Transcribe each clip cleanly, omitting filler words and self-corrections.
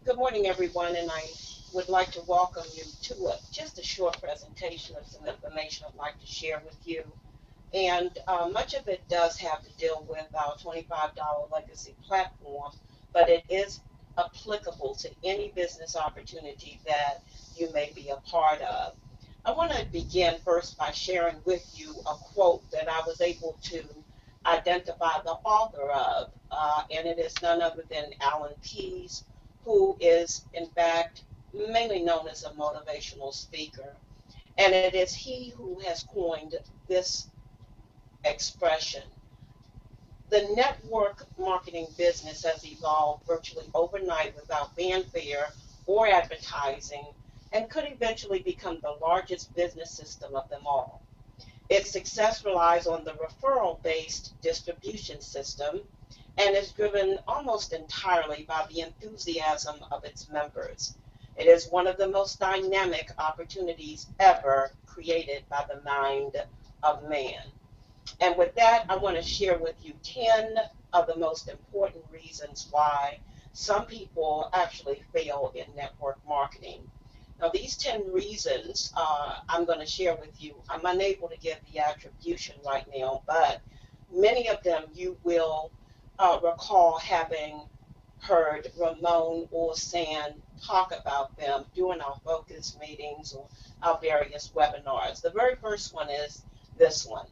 Good morning, everyone, and I would like to welcome you to just a short presentation of some information I'd like to share with you. And much of it does have to deal with our $25 legacy platform, but it is applicable to any business opportunity that you may be a part of. I want to begin first by sharing with you a quote that I was able to identify the author of, and it is none other than Alan Keyes, who is, in fact, mainly known as a motivational speaker. And it is he who has coined this expression. The network marketing business has evolved virtually overnight without fanfare or advertising and could eventually become the largest business system of them all. Its success relies on the referral-based distribution system and is driven almost entirely by the enthusiasm of its members. It is one of the most dynamic opportunities ever created by the mind of man. And with that, I want to share with you 10 of the most important reasons why some people actually fail in network marketing. Now, these 10 reasons I'm going to share with you. I'm unable to give the attribution right now, but many of them you will recall having heard Ramon or San talk about them during our focus meetings or our various webinars. The very first one is this one.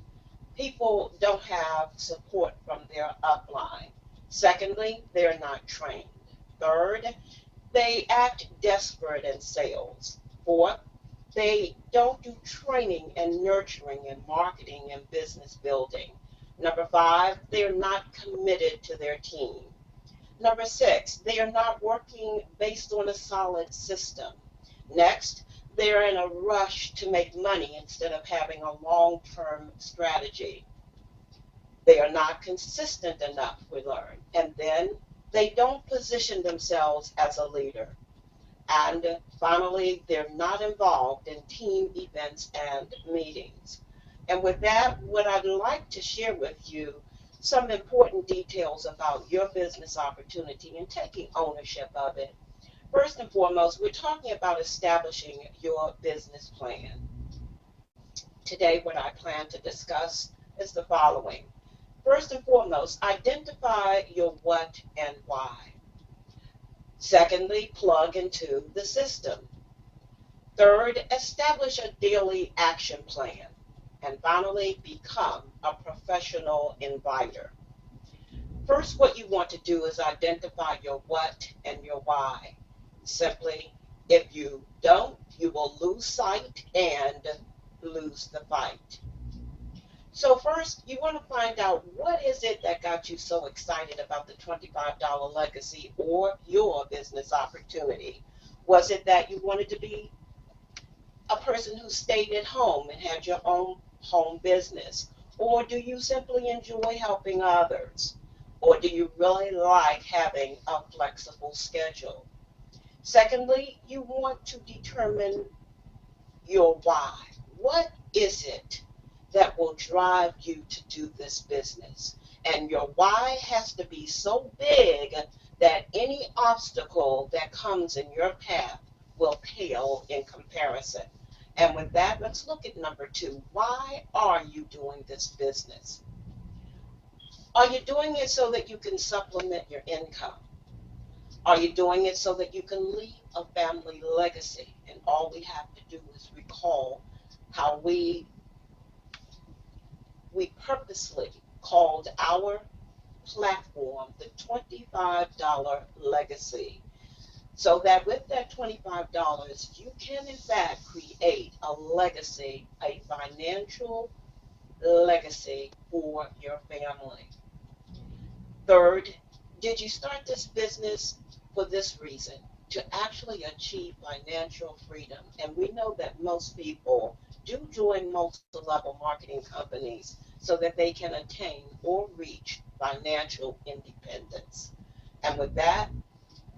People don't have support from their upline. Secondly, they're not trained. Third, they act desperate in sales. Fourth, they don't do training and nurturing and marketing and business building. Number five, they're not committed to their team. Number six, they are not working based on a solid system. Next, they're in a rush to make money instead of having a long-term strategy. They are not consistent enough, we learn. And then they don't position themselves as a leader. And finally, they're not involved in team events and meetings. And with that, what I'd like to share with you some important details about your business opportunity and taking ownership of it. First and foremost, we're talking about establishing your business plan. Today, what I plan to discuss is the following. First and foremost, identify your what and why. Secondly, plug into the system. Third, establish a daily action plan. And finally, become a professional inviter. First, what you want to do is identify your what and your why. Simply, if you don't, you will lose sight and lose the fight. So first, you want to find out what is it that got you so excited about the $25 legacy or your business opportunity. Was it that you wanted to be a person who stayed at home and had your own home business? Or do you simply enjoy helping others? Or do you really like having a flexible schedule? Secondly, you want to determine your why. What is it that will drive you to do this business? And your why has to be so big that any obstacle that comes in your path will pale in comparison. And with that, let's look at number two. Why are you doing this business? Are you doing it so that you can supplement your income? Are you doing it so that you can leave a family legacy? And all we have to do is recall how we purposely called our platform the $25 legacy. So that with that $25, you can in fact create a legacy, a financial legacy for your family. Third, did you start this business for this reason? To actually achieve financial freedom. And we know that most people do join multi-level marketing companies so that they can attain or reach financial independence. And with that,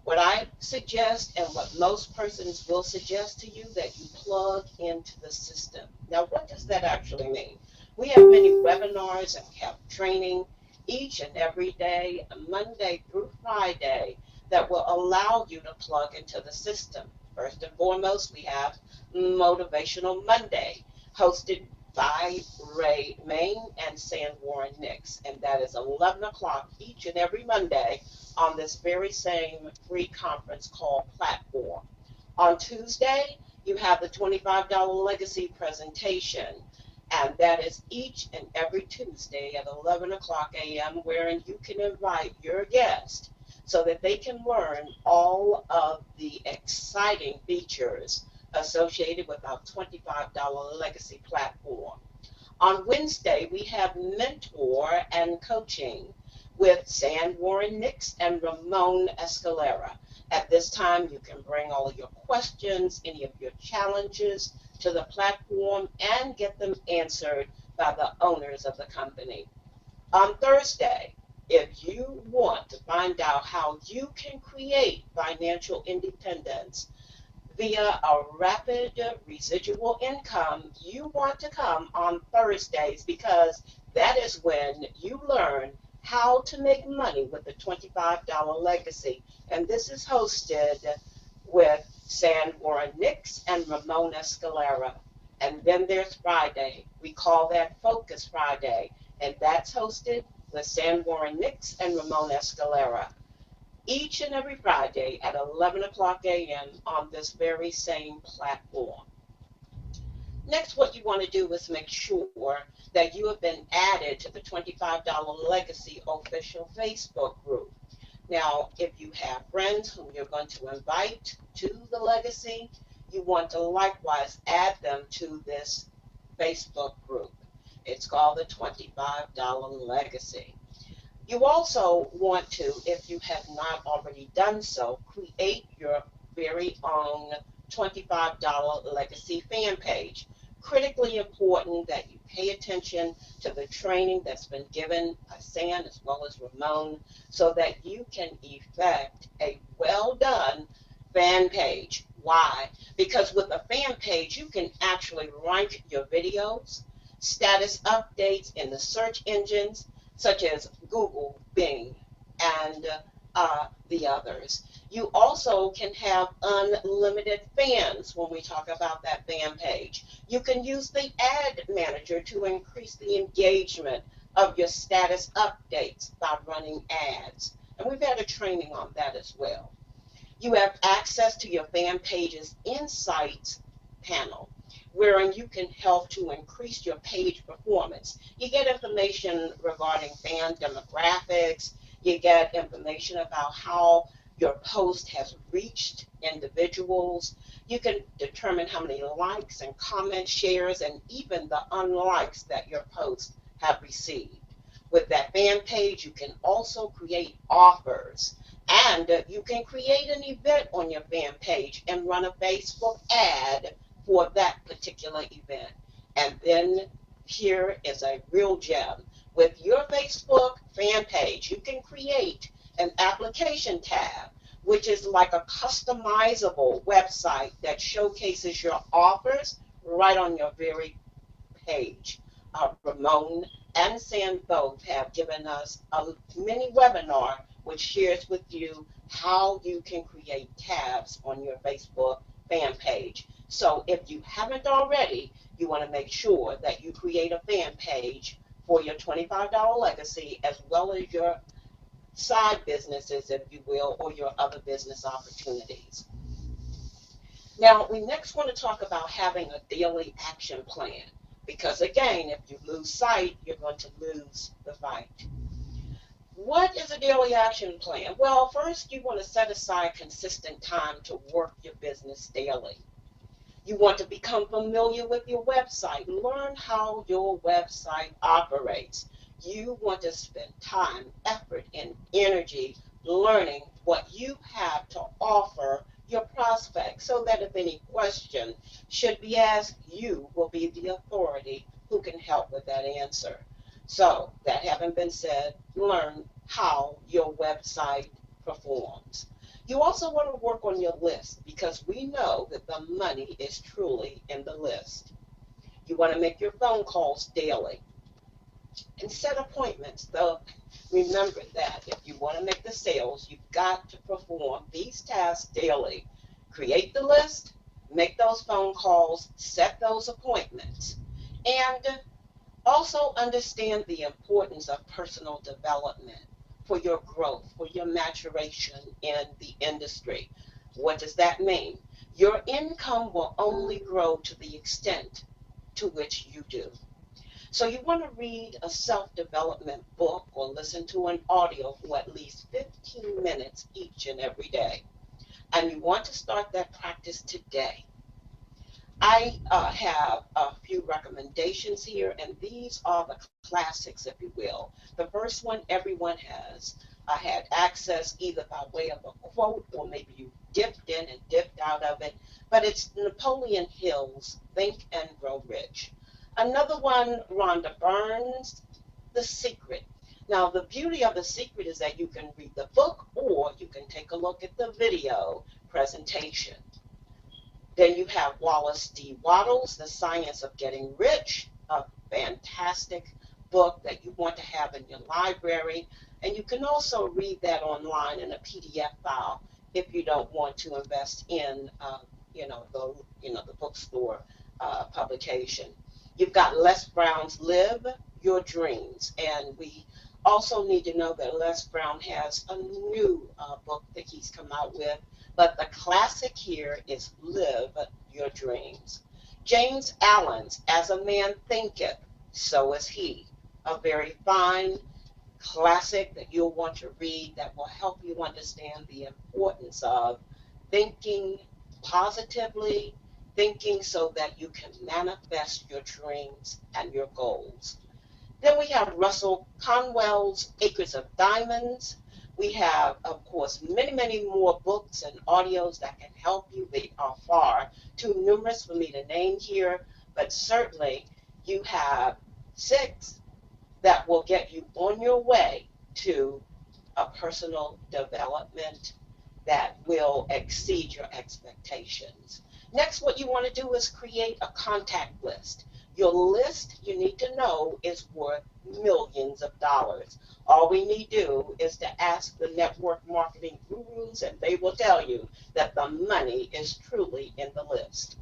what I suggest and what most persons will suggest to you that you plug into the system. Now, what does that actually mean? We have many webinars and we have training each and every day, Monday through Friday, that will allow you to plug into the system. First and foremost, we have Motivational Monday, hosted by Ray Main and San Warren Nix, and that is 11 o'clock each and every Monday on this very same free conference call platform. On Tuesday, you have the $25 Legacy presentation, and that is each and every Tuesday at 11 o'clock a.m., wherein you can invite your guest so that they can learn all of the exciting features associated with our $25 Legacy platform. On Wednesday, we have Mentor and Coaching with San Warren Nix and Ramon Escalera. At this time, you can bring all of your questions, any of your challenges to the platform and get them answered by the owners of the company. On Thursday, if you want to find out how you can create financial independence via a rapid residual income, you want to come on Thursdays because that is when you learn how to make money with the $25 Legacy. And this is hosted with San Warren Nix and Ramon Escalera. And then there's Friday. We call that Focus Friday. And that's hosted with San Warren Nix and Ramon Escalera. Each and every Friday at 11 o'clock a.m. on this very same platform. Next, what you want to do is make sure that you have been added to the $25 Legacy official Facebook group. Now, if you have friends whom you're going to invite to the Legacy, you want to likewise add them to this Facebook group. It's called the $25 Legacy. You also want to, if you have not already done so, create your very own $25 Legacy fan page. Critically important that you pay attention to the training that's been given by San as well as Ramon so that you can effect a well-done fan page. Why? Because with a fan page, you can actually rank your videos, status updates in the search engines, such as Google, Bing, and the others. You also can have unlimited fans when we talk about that fan page. You can use the ad manager to increase the engagement of your status updates by running ads. And we've had a training on that as well. You have access to your fan page's insights panel, wherein you can help to increase your page performance. You get information regarding fan demographics. You get information about how your post has reached individuals. You can determine how many likes and comments, shares, and even the unlikes that your posts have received. With that fan page, you can also create offers. And you can create an event on your fan page and run a Facebook ad for that particular event. And then here is a real gem. With your Facebook fan page, you can create an application tab, which is like a customizable website that showcases your offers right on your very page. Ramon and San both have given us a mini webinar which shares with you how you can create tabs on your Facebook fan page. So if you haven't already, you want to make sure that you create a fan page for your $25 Legacy as well as your side businesses, if you will, or your other business opportunities. Now, we next want to talk about having a daily action plan because, again, if you lose sight, you're going to lose the fight. What is a daily action plan? Well, first you want to set aside consistent time to work your business daily. You want to become familiar with your website, learn how your website operates. You want to spend time, effort, and energy learning what you have to offer your prospects so that if any question should be asked, you will be the authority who can help with that answer. So, that having been said, learn how your website performs. You also want to work on your list because we know that the money is truly in the list. You want to make your phone calls daily. and set appointments. Though remember that if you want to make the sales, you've got to perform these tasks daily. Create the list, make those phone calls, set those appointments, and also understand the importance of personal development for your growth, for your maturation in the industry. What does that mean? Your income will only grow to the extent to which you do. So you want to read a self-development book or listen to an audio for at least 15 minutes each and every day. And you want to start that practice today. I have a few recommendations here, and these are the classics, if you will. The first one everyone has had access either by way of a quote or maybe you dipped in and dipped out of it, but it's Napoleon Hill's Think and Grow Rich. Another one, Rhonda Byrne's, The Secret. Now, the beauty of The Secret is that you can read the book or you can take a look at the video presentation. Then you have Wallace D. Wattles, The Science of Getting Rich, a fantastic book that you want to have in your library. And you can also read that online in a PDF file if you don't want to invest in, the bookstore publication. You've got Les Brown's Live Your Dreams, and we also need to know that Les Brown has a new book that he's come out with, but the classic here is Live Your Dreams. James Allen's As a Man Thinketh, So Is He, a very fine classic that you'll want to read that will help you understand the importance of thinking positively, thinking so that you can manifest your dreams and your goals. Then we have Russell Conwell's Acres of Diamonds. We have, of course, many, many more books and audios that can help you. They are far too numerous for me to name here, but certainly you have 6 that will get you on your way to a personal development that will exceed your expectations. Next, what you want to do is create a contact list. Your list, you need to know, is worth millions of dollars. All we need to do is to ask the network marketing gurus, and they will tell you that the money is truly in the list.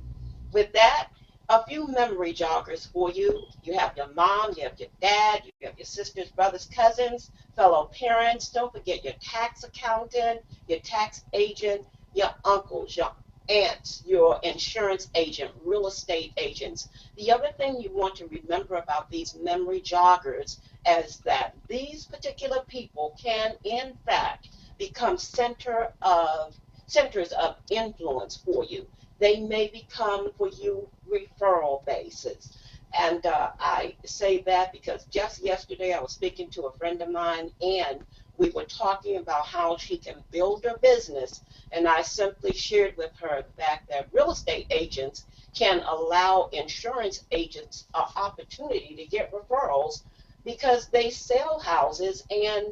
With that, a few memory joggers for you. You have your mom, you have your dad, you have your sisters, brothers, cousins, fellow parents. Don't forget your tax accountant, your tax agent, your uncles, your aunts, your insurance agent, real estate agents. The other thing you want to remember about these memory joggers is that these particular people can, in fact, become centers of influence for you. They may become for you referral bases. And I say that because just yesterday I was speaking to a friend of mine and we were talking about how she can build her business. And I simply shared with her the fact that real estate agents can allow insurance agents an opportunity to get referrals because they sell houses and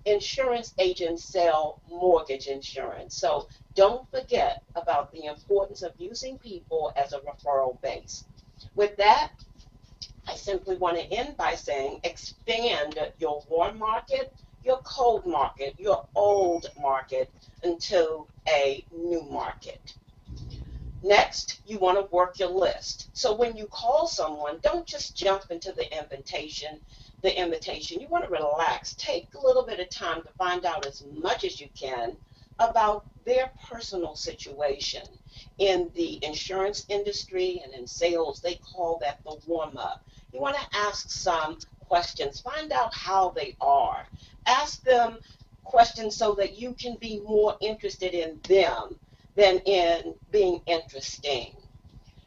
insurance agents sell mortgage insurance. So don't forget about the importance of using people as a referral base. With that, I simply want to end by saying expand your warm market, your cold market, your old market into a new market. Next, you want to work your list. So when you call someone, don't just jump into the invitation. You want to relax. Take a little bit of time to find out as much as you can about their personal situation. In the insurance industry and in sales, they call that the warm-up. You want to ask some questions. Find out how they are. Ask them questions so that you can be more interested in them than in being interesting.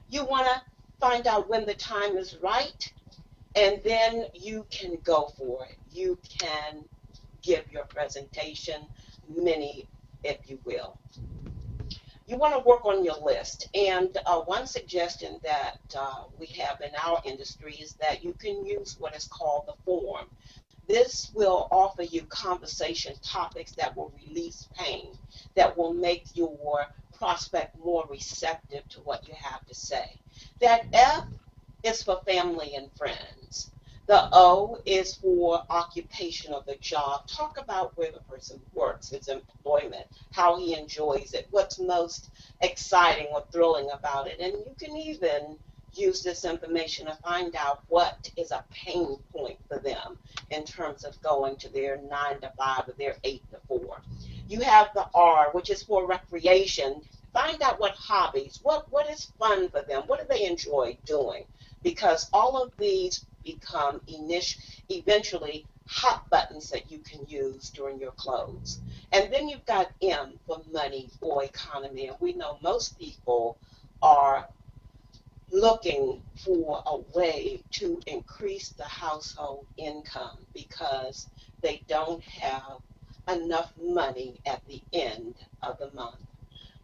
You want to find out when the time is right, and then you can go for it. You can give your presentation, many, if you will. You want to work on your list. And one suggestion that we have in our industry is that you can use what is called the form. This will offer you conversation topics that will release pain, that will make your prospect more receptive to what you have to say. That F is for family and friends. The O is for occupation of the job. Talk about where the person works, his employment, how he enjoys it, what's most exciting or thrilling about it. And you can even use this information to find out what is a pain point for them in terms of going to their 9 to 5 or their 8 to 4. You have the R, which is for recreation. Find out what hobbies, what is fun for them, what do they enjoy doing, because all of these become eventually hot buttons that you can use during your close. And then you've got M for money or economy, and we know most people are looking for a way to increase the household income because they don't have enough money at the end of the month.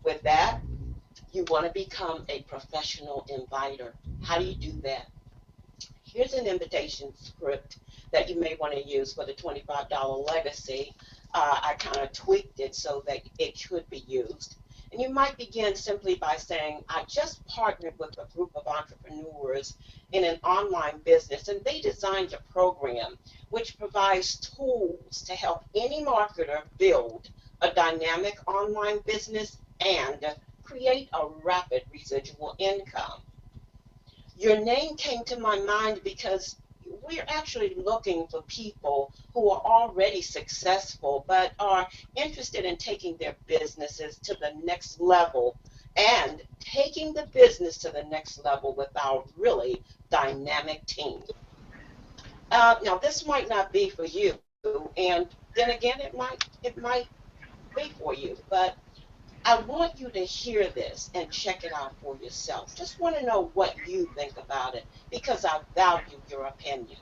With that, you want to become a professional inviter. How do you do that? Here's an invitation script that you may want to use for the $25 legacy. I kind of tweaked it so that it could be used. And you might begin simply by saying, I just partnered with a group of entrepreneurs in an online business, and they designed a program which provides tools to help any marketer build a dynamic online business and create a rapid residual income. Your name came to my mind because we're actually looking for people who are already successful but are interested in taking their businesses to the next level and taking the business to the next level with our really dynamic team. Now, this might not be for you, and then again, it might be for you, but I want you to hear this and check it out for yourself. Just want to know what you think about it because I value your opinion.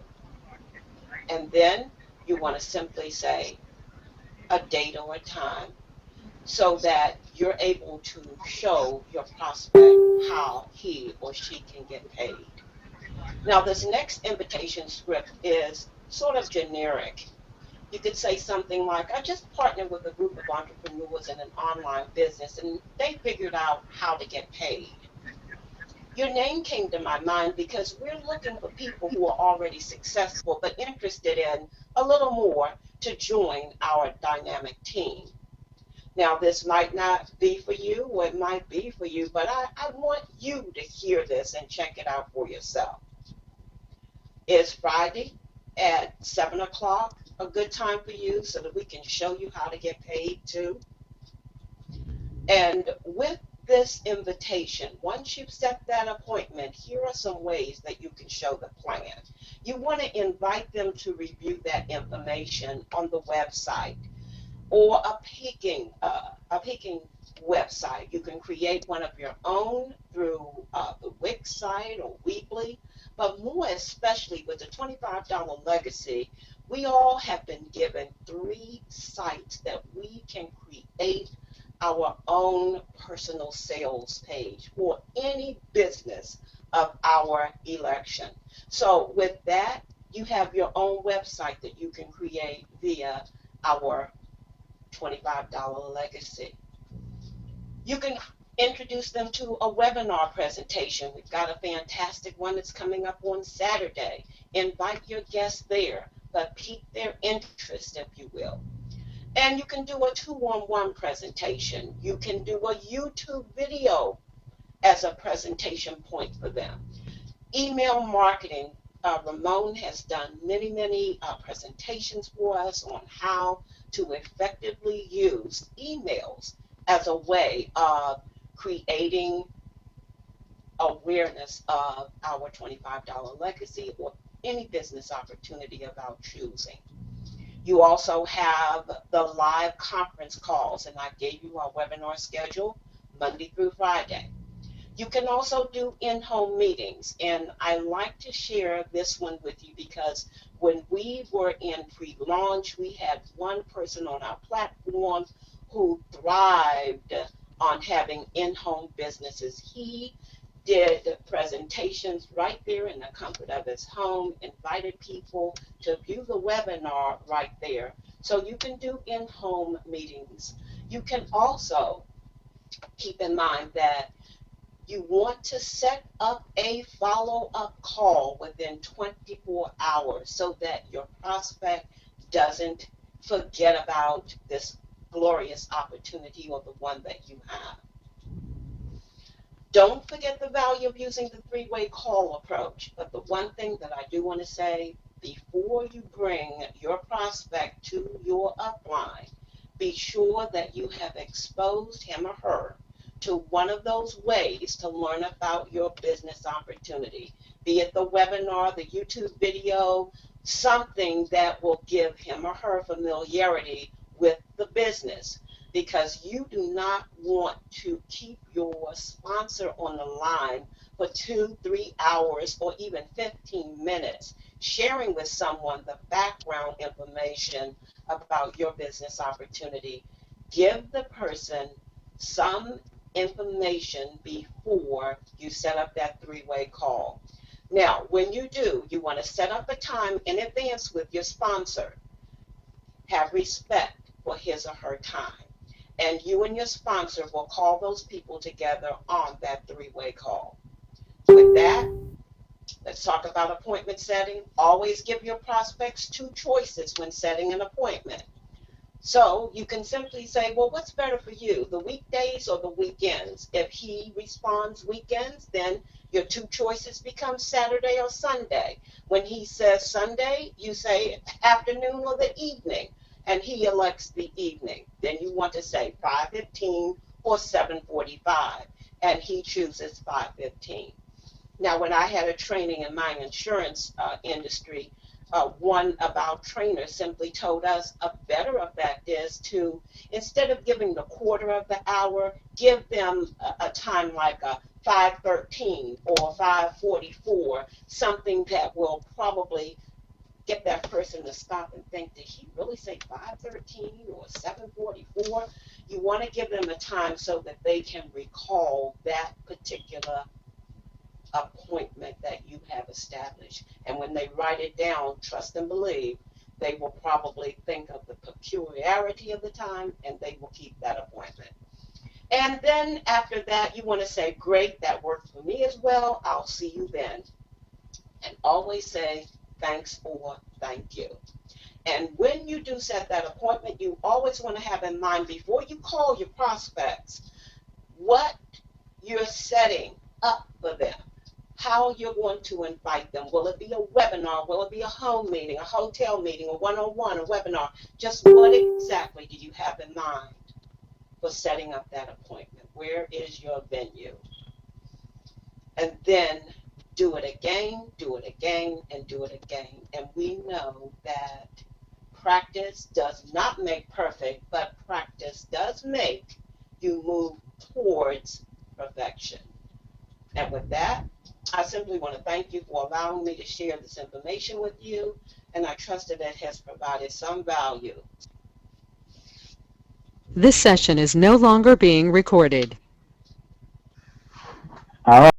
And then you want to simply say a date or a time so that you're able to show your prospect how he or she can get paid. Now, this next invitation script is sort of generic. You could say something like, I just partnered with a group of entrepreneurs in an online business and they figured out how to get paid. Your name came to my mind because we're looking for people who are already successful but interested in a little more to join our dynamic team. Now, this might not be for you or it might be for you, but I want you to hear this and check it out for yourself. Is Friday at 7 o'clock a good time for you so that we can show you how to get paid too? And with this invitation, once you've set that appointment, here are some ways that you can show the plan. You want to invite them to review that information on the website or a picking website. You can create one of your own through the Wix site or Weebly, but more especially with the $25 legacy, we all have been given 3 sites that we can create our own personal sales page for any business of our election. So with that, you have your own website that you can create via our $25 legacy. You can introduce them to a webinar presentation. We've got a fantastic one that's coming up on Saturday. Invite your guests there, but pique their interest, if you will. And you can do a 2-on-1 presentation. You can do a YouTube video as a presentation point for them. Email marketing. Ramon has done many presentations for us on how to effectively use emails as a way of creating awareness of our $25 legacy or any business opportunity of our choosing. You also have the live conference calls, and I gave you our webinar schedule Monday through Friday. You can also do in-home meetings, and I like to share this one with you because when we were in pre-launch, we had one person on our platform who thrived on having in-home businesses. He did presentations right there in the comfort of his home, invited people to view the webinar right there. So you can do in-home meetings. You can also keep in mind that You want to set up a follow-up call within 24 hours so that your prospect doesn't forget about this glorious opportunity or the one that you have. Don't forget the value of using the three-way call approach. But the one thing that I do want to say, before you bring your prospect to your upline, be sure that you have exposed him or her to one of those ways to learn about your business opportunity, be it the webinar, the YouTube video, something that will give him or her familiarity with the business, because you do not want to keep your sponsor on the line for 2-3 hours or even 15 minutes sharing with someone the background information about your business opportunity. Give the person some information before you set up that three-way call. Now, when you do, you want to set up a time in advance with your sponsor. Have respect for his or her time. And you and your sponsor will call those people together on that three-way call. With that, let's talk about appointment setting. Always give your prospects two choices when setting an appointment. So you can simply say, well, what's better for you, the weekdays or the weekends? If he responds weekends, then your two choices become Saturday or Sunday. When he says Sunday, you say afternoon or the evening, and he elects the evening. Then you want to say 5:15 or 7:45, and he chooses 5:15. Now, when I had a training in my insurance industry, one of our trainers simply told us a better effect is to, instead of giving the quarter of the hour, give them a time like a 5:13 or 5:44, something that will probably get that person to stop and think, did he really say 5:13 or 7:44? You want to give them a time so that they can recall that particular appointment that you have established. And when they write it down, trust and believe, they will probably think of the peculiarity of the time and they will keep that appointment. And then after that, you want to say, great, that worked for me as well. I'll see you then. And always say thanks or thank you. And when you do set that appointment, you always want to have in mind before you call your prospects what you're setting up for them, how you're going to invite them. Will it be a webinar? Will it be a home meeting, a hotel meeting, a one-on-one, a webinar? Just what exactly do you have in mind for setting up that appointment? Where is your venue? And then do it again, and do it again. And we know that practice does not make perfect, but practice does make you move towards perfection. And with that, I simply want to thank you for allowing me to share this information with you, and I trust that it has provided some value. This session is no longer being recorded. All right.